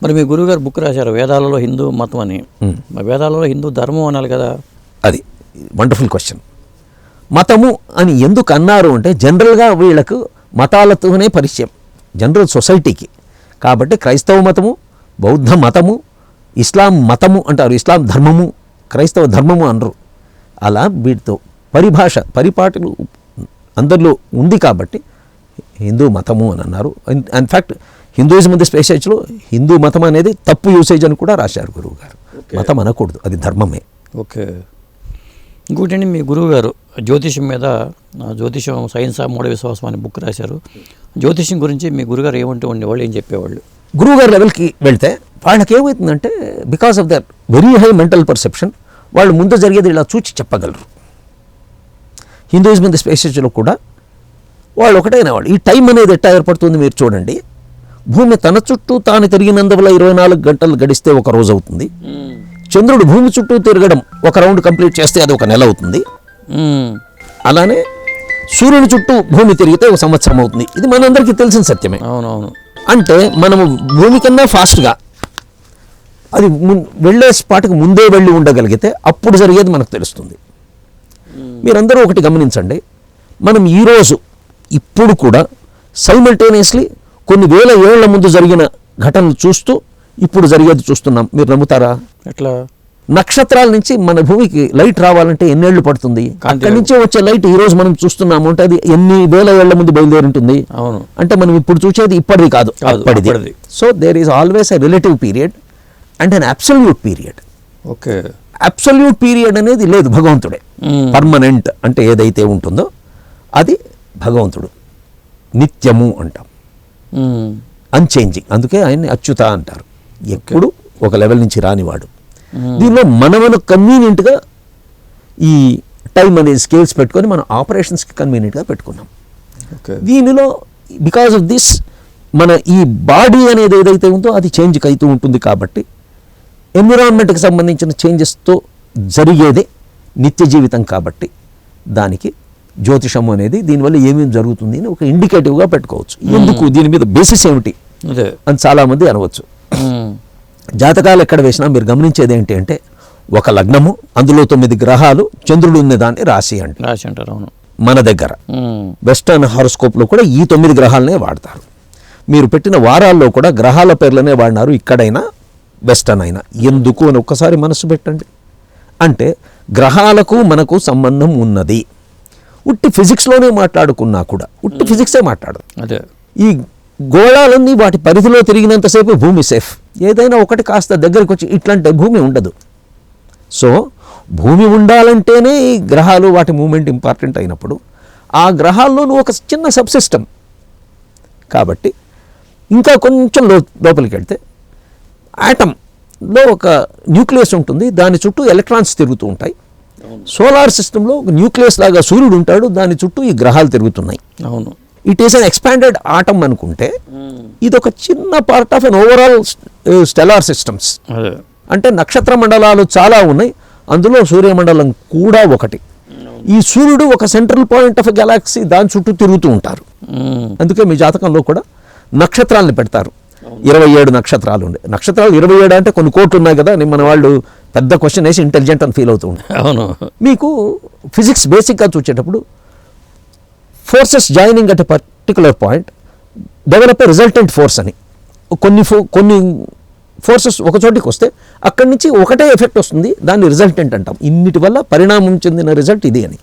మరి మీ గురువుగారు బుక్ రాశారు వేదాలలో హిందూ మతం అని. వేదాలలో హిందూ ధర్మం అనాలి కదా. అది వండర్ఫుల్ క్వశ్చన్. మతము అని ఎందుకు అన్నారు అంటే జనరల్గా వీళ్ళకు మతాలతోనే పరిచయం జనరల్ సొసైటీకి. కాబట్టి క్రైస్తవ మతము, బౌద్ధ మతము, ఇస్లాం మతము అంటారు, ఇస్లాం ధర్మము, క్రైస్తవ ధర్మము అనరు. అలా వీటితో పరిపాటులు అందరిలో ఉంది కాబట్టి హిందూ మతము అని అన్నారు. ఇన్ఫ్యాక్ట్ హిందూయిజం ది స్పేసెస్లో హిందూ మతం అనేది తప్పు యూసేజ్ అని కూడా రాశారు గురువు గారు. మతం అనకూడదు, అది ధర్మమే. ఓకే. ఇంకోటి మీ గురువు గారు జ్యోతిషం మీద, జ్యోతిషం సైన్స్ మూఢ విశ్వాసం అనే బుక్ రాశారు. జ్యోతిషం గురించి మీ గురుగారు ఏమంటూ ఉండేవాళ్ళు, ఏం చెప్పేవాళ్ళు? గురువుగారి లెవెల్కి వెళ్తే వాళ్ళకి ఏమవుతుందంటే because of their very high mental perception వాళ్ళు ముందు జరిగేది ఇలా చూచి చెప్పగలరు. హిందూయిజం ది స్పేసెస్లో కూడా వాళ్ళు ఒకటైన వాళ్ళు. ఈ టైం అనేది ఎట్టా ఏర్పడుతుంది మీరు చూడండి. భూమి తన చుట్టూ తాను తిరిగినందువల్ల 24 గంటలు గడిస్తే ఒక రోజు అవుతుంది. చంద్రుడు భూమి చుట్టూ తిరగడం ఒక రౌండ్ కంప్లీట్ చేస్తే అది ఒక నెల అవుతుంది. అలానే సూర్యుని చుట్టూ భూమి తిరిగితే ఒక సంవత్సరం అవుతుంది. ఇది మనందరికీ తెలిసిన సత్యమే. అవునవును. అంటే మనము భూమి కన్నా ఫాస్ట్గా అది వెళ్ళే స్పాట్కి ముందే వెళ్ళి ఉండగలిగితే అప్పుడు జరిగేది మనకు తెలుస్తుంది. మీరందరూ ఒకటి గమనించండి, మనం ఈరోజు ఇప్పుడు కూడా సైమల్టేనియస్లీ కొన్ని వేల ఏళ్ల ముందు జరిగిన ఘటనలు చూస్తూ ఇప్పుడు జరిగేది చూస్తున్నాం. మీరు నమ్ముతారా? ఎట్లా? నక్షత్రాల నుంచి మన భూమికి లైట్ రావాలంటే ఎన్నేళ్లు పడుతుంది? అక్కడి నుంచే వచ్చే లైట్ ఈ రోజు మనం చూస్తున్నాము అంటే అది ఎన్ని వేల ఏళ్ల ముందు బయలుదేరి ఉంటుంది. అవును. అంటే మనం ఇప్పుడు చూసేది ఇప్పటిది కాదు, అప్పటిది. So there is always a relative period and an absolute period. Okay. Absolute period అనేది లేదు, భగవంతుడే. పర్మనెంట్ అంటే ఏదైతే ఉంటుందో అది భగవంతుడు. నిత్యము అంటాం, అన్చేంజింగ్. అందుకే ఆయన్ని అచ్యుత అంటారు, ఎప్పుడు ఒక లెవెల్ నుంచి రానివాడు. దీనిలో మనం కన్వీనియంట్గా ఈ టైం అనేది స్కేల్స్ పెట్టుకొని మనం ఆపరేషన్స్కి కన్వీనియంట్గా పెట్టుకున్నాం. దీనిలో బికాస్ ఆఫ్ దిస్ మన ఈ బాడీ అనేది ఏదైతే ఉందో అది చేంజ్ అవుతూ ఉంటుంది. కాబట్టి ఎన్విరాన్మెంట్కి సంబంధించిన చేంజెస్తో జరిగేదే నిత్య జీవితం. కాబట్టి దానికి జ్యోతిషము అనేది దీనివల్ల ఏమేమి జరుగుతుంది అని ఒక ఇండికేటివ్గా పెట్టుకోవచ్చు. ఎందుకు, దీని మీద బేసిస్ ఏమిటి అని చాలామంది అనవచ్చు. జాతకాలు ఎక్కడ వేసినా మీరు గమనించేది ఏంటి అంటే ఒక లగ్నము, అందులో 9 గ్రహాలు, చంద్రుడు ఉన్న దాన్ని రాశి అంటారు. అవును. మన దగ్గర వెస్టర్న్ హారోస్కోప్లో కూడా ఈ 9 గ్రహాలనే వాడతారు. మీరు పెట్టిన వారాల్లో కూడా గ్రహాల పేర్లనే వాడినారు, ఇక్కడైనా వెస్టర్న్ అయినా. ఎందుకు అని ఒక్కసారి మనసు పెట్టండి. అంటే గ్రహాలకు మనకు సంబంధం ఉన్నది. ఉట్టి ఫిజిక్స్లోనే మాట్లాడుకున్నా కూడా ఉట్టి ఫిజిక్సే మాట్లాడదు. అదే ఈ గోళాలన్నీ వాటి పరిధిలో తిరిగినంతసేపు భూమి సేఫ్. ఏదైనా ఒకటి కాస్త దగ్గరికి వచ్చి ఇట్లాంటి భూమి ఉండదు. సో భూమి ఉండాలంటేనే ఈ గ్రహాలు వాటి మూమెంట్ ఇంపార్టెంట్ అయినప్పుడు ఆ గ్రహాల్లోనూ ఒక చిన్న సబ్ సిస్టమ్. కాబట్టి ఇంకా కొంచెం లోపలికి వెళ్తే ఆటంలో ఒక న్యూక్లియస్ ఉంటుంది, దాని చుట్టూ ఎలక్ట్రాన్స్ తిరుగుతూ ఉంటాయి. సోలార్ సిస్టంలో ఒక న్యూక్లియస్ లాగా సూర్యుడు ఉంటాడు, దాని చుట్టూ ఈ గ్రహాలు తిరుగుతున్నాయి. అవును. It is an expanded atom అనుకుంటే ఇది ఒక చిన్న part of an overall stellar systems. అంటే నక్షత్ర మండలాలు చాలా ఉన్నాయి, అందులో సూర్యమండలం కూడా ఒకటి. ఈ సూర్యుడు ఒక సెంట్రల్ పాయింట్ ఆఫ్ గెలాక్సీ, దాని చుట్టూ తిరుగుతూ ఉంటారు. అందుకే మీ జాతకంలో కూడా నక్షత్రాలను పెడతారు. 27 నక్షత్రాలు ఉండే. నక్షత్రాలు 27 అంటే కొన్ని కోట్లు ఉన్నాయి కదా. మన వాళ్ళు పెద్ద క్వశ్చన్ వేసి ఇంటెలిజెంట్ అని ఫీల్ అవుతూ ఉంటారు. అవును. మీకు ఫిజిక్స్ బేసిక్గా చూసేటప్పుడు forces joining at a particular point develop a resultant force అని. కొన్ని ఫోర్సెస్ ఒక చోటికి వస్తే అక్కడి నుంచి ఒకటే ఎఫెక్ట్ వస్తుంది, దాన్ని రిజల్టెంట్ అంటాం. ఇన్నిటి వల్ల పరిణామం చెందిన రిజల్ట్ ఇది అని.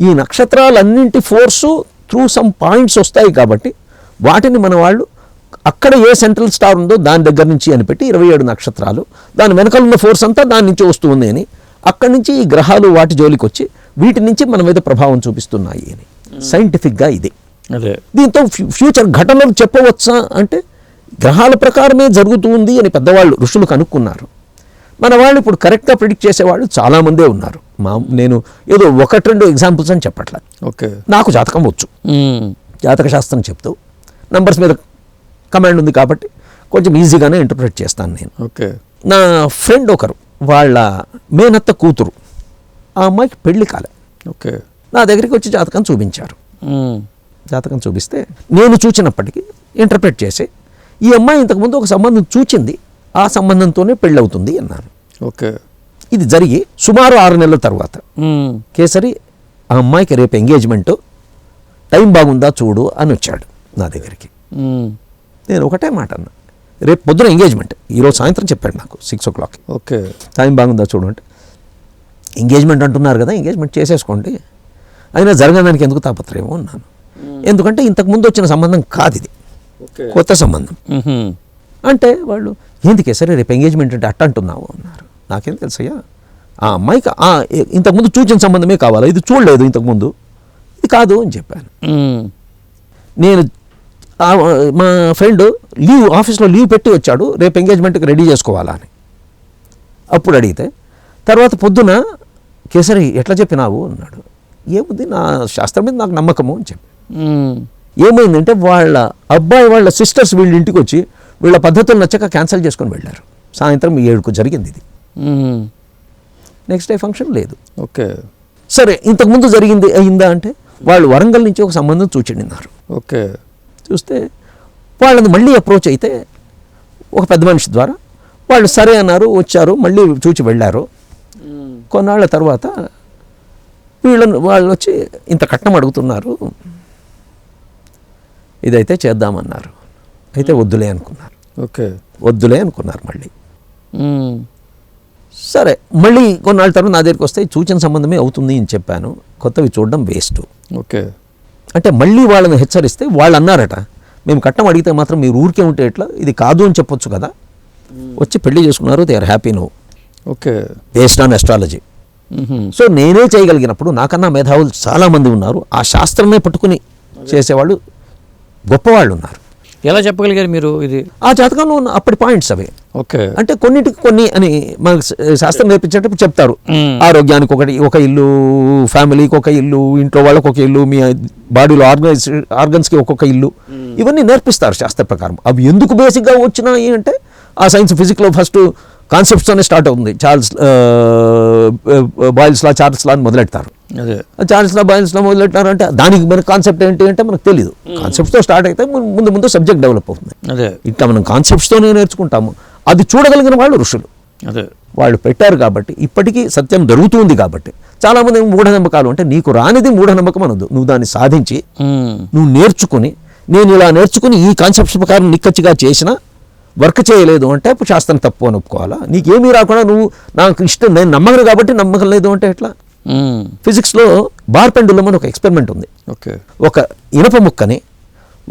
ఈ నక్షత్రాలన్నింటి ఫోర్సు త్రూ సమ్ పాయింట్స్ వస్తాయి. కాబట్టి వాటిని మన వాళ్ళు అక్కడ ఏ సెంట్రల్ స్టార్ ఉందో దాని దగ్గర నుంచి అని పెట్టి 27 నక్షత్రాలు, దాని వెనకాల ఉన్న ఫోర్స్ అంతా దాని నుంచి వస్తుంది అని, అక్కడి నుంచి ఈ గ్రహాలు వాటి జోలికి వచ్చి వీటి నుంచి మన మీద ప్రభావం చూపిస్తున్నాయి అని సైంటిఫిక్గా ఇది. దీంతో ఫ్యూచర్ ఘటనలు చెప్పవచ్చా అంటే గ్రహాల ప్రకారమే జరుగుతుంది అని పెద్దవాళ్ళు ఋషులు కనుక్కున్నారు. మన వాళ్ళు ఇప్పుడు కరెక్ట్గా ప్రిడిక్ట్ చేసేవాళ్ళు చాలామందే ఉన్నారు. నేను ఏదో 1-2 ఎగ్జాంపుల్స్ అని చెప్పట్లేదు. ఓకే. నాకు జాతకం వచ్చు, జాతక శాస్త్రం చెప్తూ నంబర్స్ మీద కమాండ్ ఉంది కాబట్టి కొంచెం ఈజీగానే ఇంటర్ప్రిట్ చేస్తాను నేను. ఓకే. నా ఫ్రెండ్ ఒకరు, వాళ్ళ మేనత్త కూతురు, ఆ అమ్మాయికి పెళ్లి కాలే. ఓకే. నా దగ్గరికి వచ్చి జాతకం చూపించారు. జాతకం చూపిస్తే నేను చూచినప్పటికీ ఇంటర్ప్రిట్ చేసి ఈ అమ్మాయి ఇంతకుముందు ఒక సంబంధం చూచింది, ఆ సంబంధంతోనే పెళ్ళవుతుంది అన్నారు. ఓకే. ఇది జరిగి సుమారు 6 నెలల తర్వాత కేసరి ఆ అమ్మాయికి రేపు ఎంగేజ్మెంటు, టైం బాగుందా చూడు అని వచ్చాడు నా దగ్గరికి. నేను ఒకటే మాట అన్నా, రేపు పొద్దున ఎంగేజ్మెంట్, ఈరోజు సాయంత్రం చెప్పాడు నాకు 6 o'clock. ఓకే. టైం బాగుందా చూడు అంటే, ఎంగేజ్మెంట్ అంటున్నారు కదా, ఎంగేజ్మెంట్ చేసేసుకోండి, అయినా జరగడానికి ఎందుకు తాపత్రయమో అన్నాను. ఎందుకంటే ఇంతకుముందు వచ్చిన సంబంధం కాదు ఇది, కొత్త సంబంధం. అంటే వాళ్ళు ఏందుకే సరే రేపు ఎంగేజ్మెంట్ అంటే అట్ట అంటున్నావు అన్నారు. నాకేం తెలుసయ్యా, ఆ అమ్మాయికి ఇంతకుముందు చూచిన సంబంధమే కావాలా, ఇది చూడలేదు ఇంతకుముందు, ఇది కాదు అని చెప్పాను. నేను మా ఫ్రెండ్ ఆఫీస్లో లీవ్ పెట్టి వచ్చాడు, రేపు ఎంగేజ్మెంట్కి రెడీ చేసుకోవాలా అని. అప్పుడు అడిగితే తర్వాత పొద్దున కేసరి ఎట్లా చెప్పినావు అన్నాడు. ఏముంది, నా శాస్త్రం మీద నాకు నమ్మకము అని చెప్పి. ఏమైందంటే వాళ్ళ అబ్బాయి వాళ్ళ సిస్టర్స్ వీళ్ళ ఇంటికి వచ్చి వీళ్ళ పద్ధతులు నచ్చక క్యాన్సిల్ చేసుకొని వెళ్ళారు. సాయంత్రం 7కు జరిగింది ఇది. నెక్స్ట్ డే ఫంక్షన్ లేదు. ఓకే. సరే ఇంతకుముందు జరిగింది అయిందా అంటే, వాళ్ళు వరంగల్ నుంచి ఒక సంబంధం చూచిండినారు. ఓకే. చూస్తే వాళ్ళని మళ్ళీ అప్రోచ్ అయితే ఒక పెద్ద మనిషి ద్వారా వాళ్ళు సరే అన్నారు, వచ్చారు, మళ్ళీ చూచి వెళ్ళారు. కొన్నాళ్ళ తర్వాత వాళ్ళు వచ్చి ఇంత కట్నం అడుగుతున్నారు, ఇదైతే చేద్దామన్నారు. అయితే వద్దులే అనుకున్నారు. ఓకే. వద్దులే అనుకున్నారు మళ్ళీ. సరే మళ్ళీ కొన్నాళ్ళ తర్వాత నా దగ్గరికి వస్తే చూచిన సంబంధమే అవుతుంది అని చెప్పాను, కొత్తవి చూడడం వేస్ట్. ఓకే. అంటే మళ్ళీ వాళ్ళని హెచ్చరిస్తే వాళ్ళు అన్నారట, మేము కట్నం అడిగితే మాత్రం మీరు ఊరికే ఉంటే ఎట్లా, ఇది కాదు అని చెప్పొచ్చు కదా. వచ్చి పెళ్లి చేసుకున్నారు, they are happy no. Okay. Based on astrology. So నేనే చేయగలిగినప్పుడు నాకన్నా మేధావులు చాలామంది ఉన్నారు, ఆ శాస్త్రమే పట్టుకుని చేసేవాళ్ళు గొప్పవాళ్ళు ఉన్నారు. ఎలా చెప్పగలిగారు మీరు ఇది? ఆ జాతకంలో ఉన్న అప్పటి పాయింట్స్ అవే. ఓకే. అంటే కొన్నిటికి కొన్ని అని మనకు శాస్త్రం నేర్పించేటప్పుడు చెప్తారు. ఆరోగ్యానికి ఒక ఇల్లు, ఫ్యామిలీకి ఒక ఇల్లు, ఇంట్లో వాళ్ళకి ఒక ఇల్లు, మీ బాడీలో ఆర్గన్స్కి ఒక్కొక్క ఇల్లు, ఇవన్నీ నేర్పిస్తారు శాస్త్ర ప్రకారం. అవి ఎందుకు బేసిక్గా వచ్చినాయి అంటే, ఆ సైన్స్ ఫిజిక్స్లో ఫస్ట్ కాన్సెప్ట్స్తోనే స్టార్ట్ అవుతుంది. బాయిల్స్ లా చార్ల్స్ లా అని మొదలెడతారు. చార్ల్స్ లా బాయిల్స్ లా మొదలెట్టారు అంటే దానికి మన కాన్సెప్ట్ ఏంటి అంటే మనకు తెలియదు. కాన్సెప్ట్స్తో స్టార్ట్ అయితే ముందు సబ్జెక్ట్ డెవలప్ అవుతుంది. ఇట్లా మనం కాన్సెప్ట్స్తోనే నేర్చుకుంటాము. అది చూడగలిగిన వాళ్ళు ఋషులు, వాళ్ళు పెట్టారు కాబట్టి ఇప్పటికీ సత్యం జరుగుతుంది. కాబట్టి చాలామంది మూఢనమ్మకాలు అంటే, నీకు రానిది మూఢనమ్మకం అనొద్దు, నువ్వు దాన్ని సాధించి నువ్వు నేర్చుకుని, నేను ఇలా నేర్చుకుని ఈ కాన్సెప్ట్స్ ప్రకారం నిక్కచ్చిగా చేసిన వర్క్ చేయలేదు అంటే అప్పుడు శాస్త్రం తప్పు అని ఒప్పుకోవాలా? నీకేమీ రాకుండా నువ్వు నాకు ఇష్టం, నేను నమ్మకం కాబట్టి నమ్మకం లేదు అంటే ఎట్లా? ఫిజిక్స్లో బార్ పెండులం అని ఒక ఎక్స్పెరిమెంట్ ఉంది. ఓకే. ఒక ఇనప ముక్కని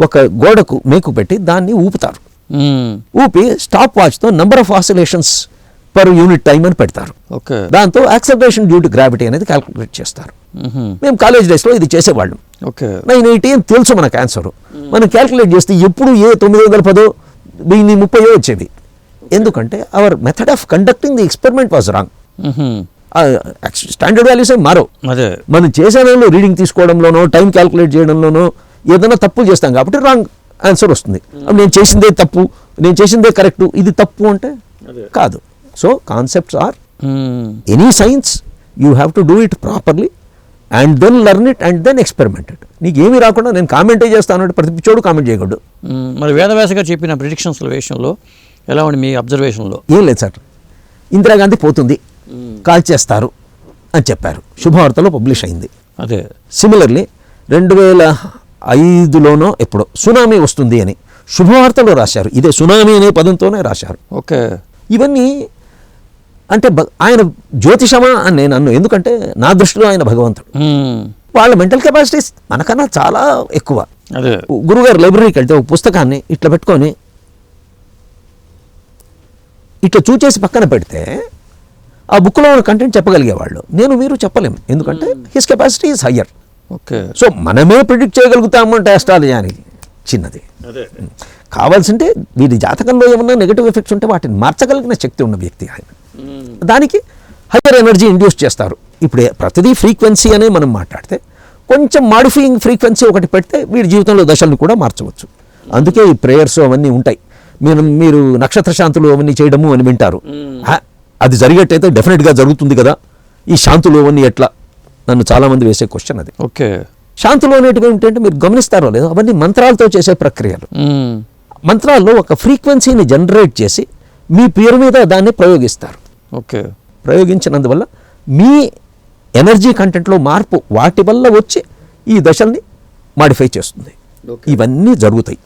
ఒక గోడకు మేకు పెట్టి దాన్ని ఊపుతారు. ఊపి స్టాప్ వాచ్తో number of oscillations per unit time అని పెడతారు. దాంతో యాక్సలరేషన్ డ్యూ టు గ్రావిటీ అనేది క్యాల్కులేట్ చేస్తారు. మేము కాలేజ్ డేస్లో ఇది చేసేవాళ్ళం. 980 అని తెలుసు మనకు ఆన్సర్. మనం క్యాల్కులేట్ చేస్తే ఎప్పుడు ఏ 910 1030 వచ్చేది. ఎందుకంటే our method of conducting the experiment was wrong. Standard values ఏం మారవు. మనం చేసే దానిలో రీడింగ్ తీసుకోవడంలోనో టైం క్యాల్కులేట్ చేయడంలోనో ఏదైనా తప్పులు చేస్తాం కాబట్టి రాంగ్ ఆన్సర్ వస్తుంది. నేను చేసిందే తప్పు, నేను చేసిందే కరెక్ట్, ఇది తప్పు అంటే కాదు. So concepts or any science, you have to do it properly and then learn it and then experiment it. నీకు ఏమీ రాకుండా నేను కామెంటే చేస్తాను అంటే ప్రతి చోటు కామెంట్ చేయకూడదు. మరి వేదవ్యాస గారు చెప్పిన ప్రిడిక్షన్స్ విషయంలో ఎలా ఉంది మీ అబ్జర్వేషన్లో? ఏం లేదు సార్, ఇందిరాగాంధీ పోతుంది, కాల్ చేస్తారు అని చెప్పారు, శుభవార్తలో పబ్లిష్ అయింది. అదే సిమిలర్లీ 2005లోనో ఎప్పుడో సునామీ వస్తుంది అని శుభవార్తలో రాశారు. ఇదే సునామీ అనే పదంతోనే రాశారు. ఓకే. ఇవన్నీ అంటే ఆయన జ్యోతిషమా అని నేను అన్ను, ఎందుకంటే నా దృష్టిలో ఆయన భగవంతుడు. వాళ్ళ మెంటల్ కెపాసిటీస్ మనకన్నా చాలా ఎక్కువ. గురుగారు లైబ్రరీకి వెళ్తే ఒక పుస్తకాన్ని ఇట్లా పెట్టుకొని ఇట్లా చూచేసి పక్కన పెడితే ఆ బుక్లో ఉన్న కంటెంట్ చెప్పగలిగేవాళ్ళు. మీరు చెప్పలేము, ఎందుకంటే his capacity is higher. Okay. So మనమే ప్రిడిక్ట్ చేయగలుగుతాము అంటే ఆస్ట్రాలజీ అనేది చిన్నది. కావాల్సింటే వీరి జాతకంలో ఏమన్నా నెగటివ్ ఎఫెక్ట్స్ ఉంటే వాటిని మార్చగలిగిన శక్తి ఉన్న వ్యక్తి ఆయన. దానికి హయ్యర్ ఎనర్జీ ఇండ్యూస్ చేస్తారు. ఇప్పుడు ప్రతిదీ ఫ్రీక్వెన్సీ అనే మనం మాట్లాడితే కొంచెం మాడిఫైయింగ్ ఫ్రీక్వెన్సీ ఒకటి పెడితే వీడి జీవితంలో దశలను కూడా మార్చవచ్చు. అందుకే ఈ ప్రేయర్స్ అవన్నీ ఉంటాయి. మీరు నక్షత్ర శాంతులు అవన్నీ చేయడము అని వింటారు. అది జరిగేట్టయితే డెఫినెట్గా జరుగుతుంది కదా, ఈ శాంతులు అవన్నీ ఎట్లా? నన్ను చాలామంది వేసే క్వశ్చన్ అది. ఓకే. శాంతులు అనేటివి ఏంటంటే మీరు గమనిస్తారో లేదో, అవన్నీ మంత్రాలతో చేసే ప్రక్రియలు. మంత్రాల్లో ఒక ఫ్రీక్వెన్సీని జనరేట్ చేసి మీ పేరు మీద దాన్ని ప్రయోగిస్తారు. ఓకే. ప్రయోగించినందువల్ల మీ ఎనర్జీ కంటెంట్లో మార్పు వాటి వల్ల వచ్చి ఈ దశల్ని మాడిఫై చేస్తుంది. ఇవన్నీ జరుగుతాయి.